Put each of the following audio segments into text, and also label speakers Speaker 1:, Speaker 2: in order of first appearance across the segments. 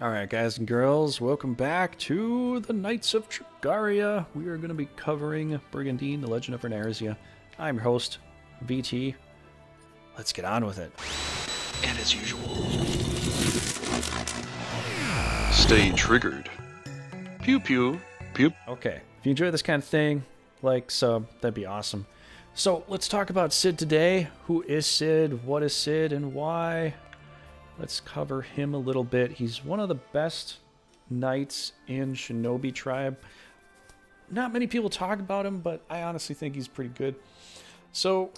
Speaker 1: Alright, guys and girls, welcome back to the Knights of Trigaria. We are going to be covering Brigandine, the Legend of Runersia. I'm your host, VT. Let's get on with it.
Speaker 2: And as usual, stay triggered. Pew pew, pew.
Speaker 1: Okay, if you enjoy this kind of thing, like, sub, that'd be awesome. So, let's talk about Sid today. Who is Sid? What is Sid? And why? Let's cover him a little bit. He's one of the best knights in Shinobi Tribe. Not many people talk about him, but I honestly think he's pretty good. So,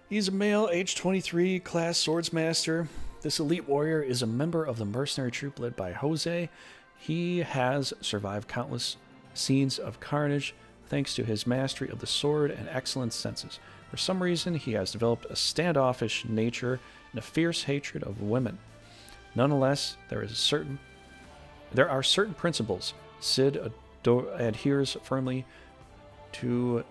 Speaker 1: he's a male, age 23, class swordsmaster. This elite warrior is a member of the mercenary troop led by Jose. He has survived countless scenes of carnage thanks to his mastery of the sword and excellent senses. For some reason, he has developed a standoffish nature and a fierce hatred of women. Nonetheless, there are certain principles Sid adheres firmly to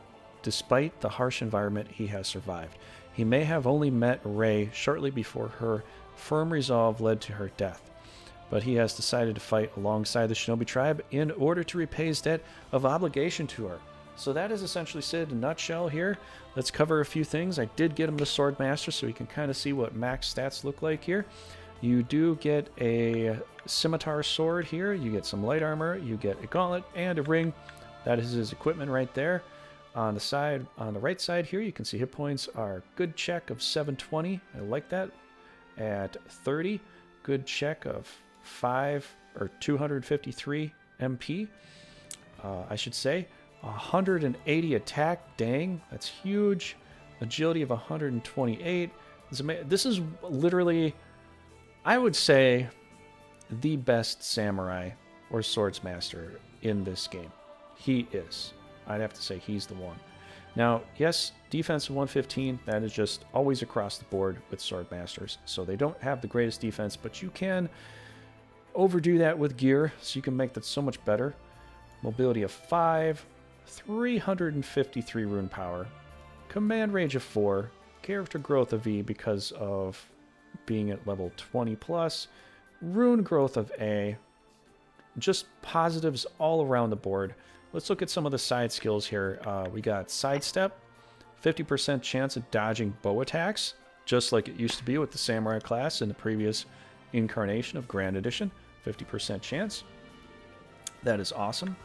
Speaker 1: despite the harsh environment he has survived. He may have only met Rei shortly before her firm resolve led to her death, but he has decided to fight alongside the Shinobi tribe in order to repay his debt of obligation to her. So that is essentially Sid in a nutshell here. Let's cover a few things. I did get him to Swordmaster so you can kind of see what max stats look like here. You do get a scimitar sword here. You get some light armor. You get a gauntlet and a ring. That is his equipment right there. On the side, on the right side here, you can see hit points are good check of 720. I like that. At 30, good check of 253 MP. I should say 180 attack. Dang, that's huge. Agility of 128. This is literally, I would say, the best samurai or swordsmaster in this game. He is. I'd have to say he's the one. Now, yes, defense of 115, that is just always across the board with swordmasters. So they don't have the greatest defense, but you can overdo that with gear, so you can make that so much better. Mobility of 5, 353 rune power, command range of 4, character growth of E because of being at level 20 plus, rune growth of A, just positives all around the board. Let's look at some of the side skills here. We got sidestep, 50% chance of dodging bow attacks, just like it used to be with the samurai class in the previous incarnation of Grand Edition. 50% chance. That is awesome.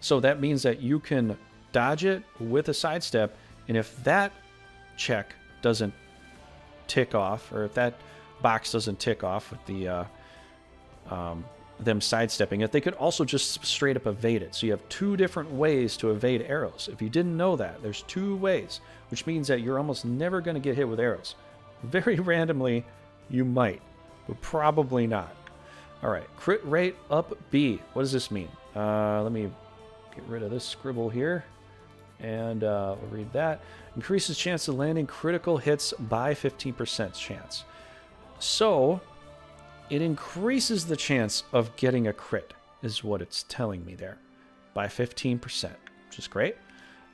Speaker 1: So that means that you can dodge it with a sidestep, and if that check doesn't tick off, or if that box doesn't tick off with the them sidestepping it, they could also just straight up evade it. So you have two different ways to evade arrows. If you didn't know that, there's two ways, which means that you're almost never going to get hit with arrows. Very randomly, you might, but probably not. All right, crit rate up B. What does this mean? Let me get rid of this scribble here, and we'll read that. Increases chance of landing critical hits by 15% chance. So it increases the chance of getting a crit, is what it's telling me there, by 15%, which is great.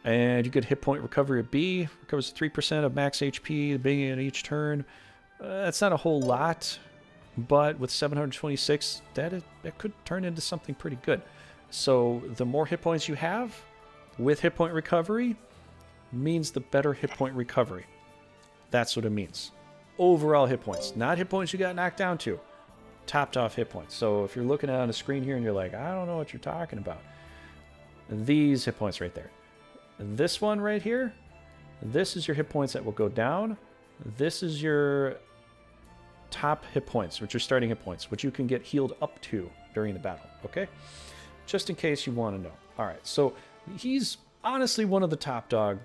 Speaker 1: And you get hit point recovery at B, recovers 3% of max HP at the beginning of each turn. That's not a whole lot, but with 726, that could turn into something pretty good. So the more hit points you have with hit point recovery means the better hit point recovery. That's what it means. Overall hit points, not hit points you got knocked down to. Topped off hit points. So if you're looking at it on the screen here and you're like, I don't know what you're talking about, these hit points right there. This one right here, this is your hit points that will go down. This is your top hit points, which are starting hit points, which you can get healed up to during the battle, okay? Just in case you want to know. All right, so he's honestly one of the top dog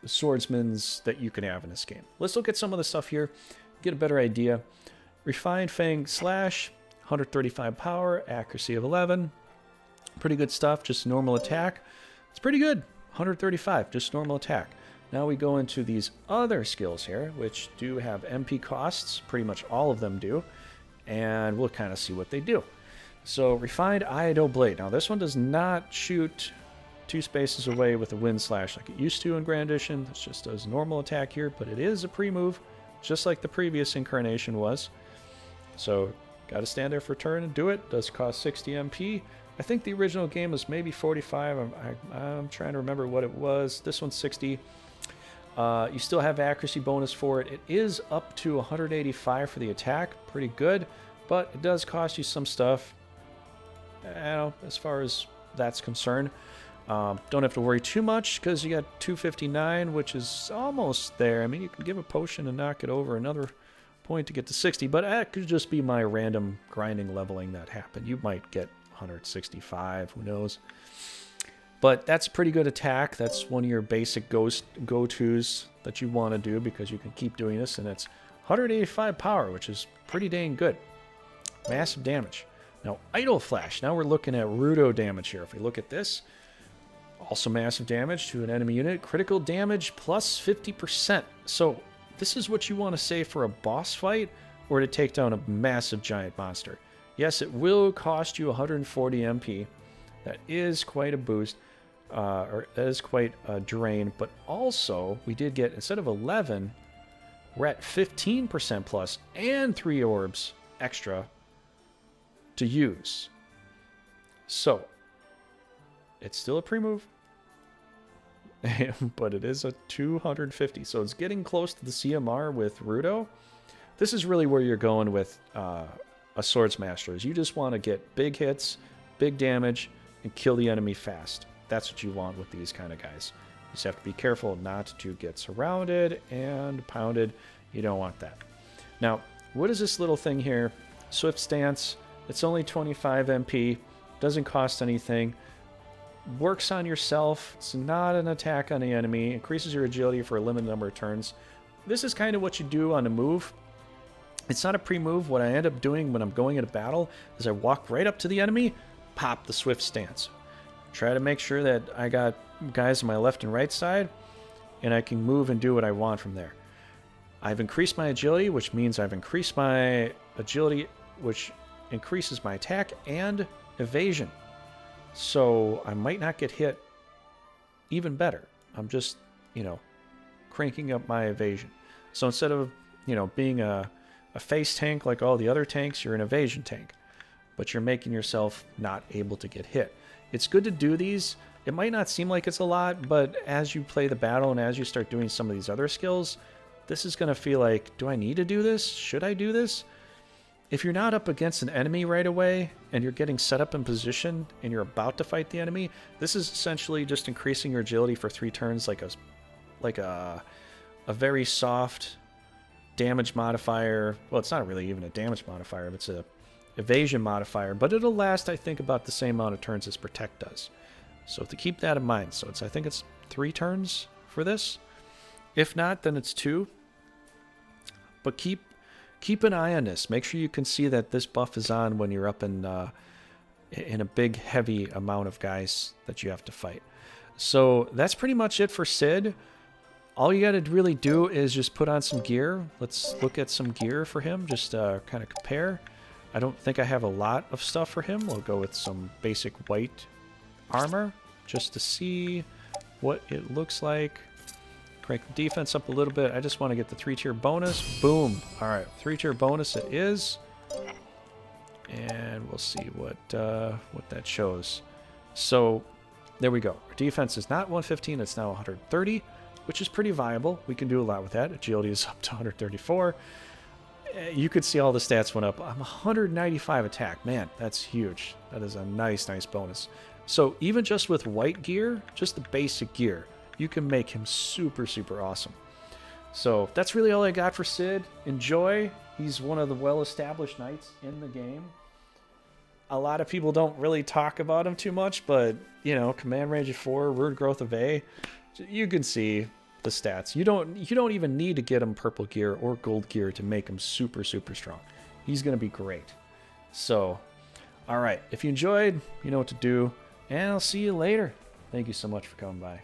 Speaker 1: swordsmans that you can have in this game. Let's look at some of the stuff here, get a better idea. Refined Fang Slash, 135 power, accuracy of 11. Pretty good stuff, just normal attack. It's pretty good, 135, just normal attack. Now we go into these other skills here, which do have MP costs, pretty much all of them do, and we'll kind of see what they do. So, Refined Ido Blade. Now this one does not shoot 2 spaces away with a Wind Slash like it used to in Grand Edition. This just does normal attack here, but it is a pre-move, just like the previous incarnation was. So Got to stand there for a turn and do it. Does cost 60 MP. I think the original game was maybe 45. I'm trying to remember what it was. This one's 60. You still have accuracy bonus for it. It is up to 185 for the attack. Pretty good. But it does cost you some stuff. As far as that's concerned. Don't have to worry too much because you got 259, which is almost there. I mean, you can give a potion and knock it over another point to get to 60, but that could just be my random grinding leveling that happened. You might get 165, who knows. But that's a pretty good attack. That's one of your basic go-tos that you want to do because you can keep doing this, and it's 185 power, which is pretty dang good. Massive damage. Now, Idle Flash. Now we're looking at Rudo damage here. If we look at this, also massive damage to an enemy unit. Critical damage plus 50%. So this is what you want to say for a boss fight or to take down a massive giant monster. Yes, it will cost you 140 MP. That is quite a boost. Or that is quite a drain. But also, we did get, instead of 11, we're at 15% plus and 3 orbs extra to use. So, it's still a pre-move, but it is a 250. So it's getting close to the CMR with Rudo. This is really where you're going with a Swords Master. Is you just want to get big hits, big damage, and kill the enemy fast. That's what you want with these kind of guys. You just have to be careful not to get surrounded and pounded. You don't want that. Now, what is this little thing here? Swift Stance. It's only 25 MP. Doesn't cost anything. Works on yourself. It's not an attack on the enemy. Increases your agility for a limited number of turns. This is kind of what you do on the move. It's not a pre-move. What I end up doing when I'm going into battle is I walk right up to the enemy, pop the Swift Stance. Try to make sure that I got guys on my left and right side, and I can move and do what I want from there. I've increased my agility, which means I've increased my agility, which increases my attack and evasion. So I might not get hit. Even better. I'm just, cranking up my evasion. So instead of, being a face tank like all the other tanks, you're an evasion tank. But you're making yourself not able to get hit. It's good to do these. It might not seem like it's a lot, but as you play the battle and as you start doing some of these other skills, this is going to feel like, do I need to do this? Should I do this? If you're not up against an enemy right away and you're getting set up in position and you're about to fight the enemy, this is essentially just increasing your agility for 3 turns like a very soft damage modifier. Well, it's not really even a damage modifier, it's a evasion modifier, but it'll last, I think, about the same amount of turns as Protect does. So to keep that in mind. So I think it's 3 turns for this. If not, then it's 2. But keep an eye on this. Make sure you can see that this buff is on when you're up in a big, heavy amount of guys that you have to fight. So that's pretty much it for Sid. All you got to really do is just put on some gear. Let's look at some gear for him, just kind of compare. I don't think I have a lot of stuff for him. We'll go with some basic white armor just to see what it looks like. Crank the defense up a little bit. I just want to get the 3-tier bonus. Boom. All right, 3-tier bonus it is. And we'll see what that shows. So there we go. Our defense is not 115. It's now 130, which is pretty viable. We can do a lot with that. Agility is up to 134. You could see all the stats went up. I'm 195 attack. Man, that's huge. That is a nice bonus. So even just with white gear, just the basic gear, you can make him super, super awesome. So that's really all I got for Sid. Enjoy. He's one of the well-established knights in the game. A lot of people don't really talk about him too much, but, Command Range of 4, Rude Growth of A, you can see the stats. You don't even need to get him purple gear or gold gear to make him super, super strong. He's going to be great. So, all right. If you enjoyed, you know what to do, and I'll see you later. Thank you so much for coming by.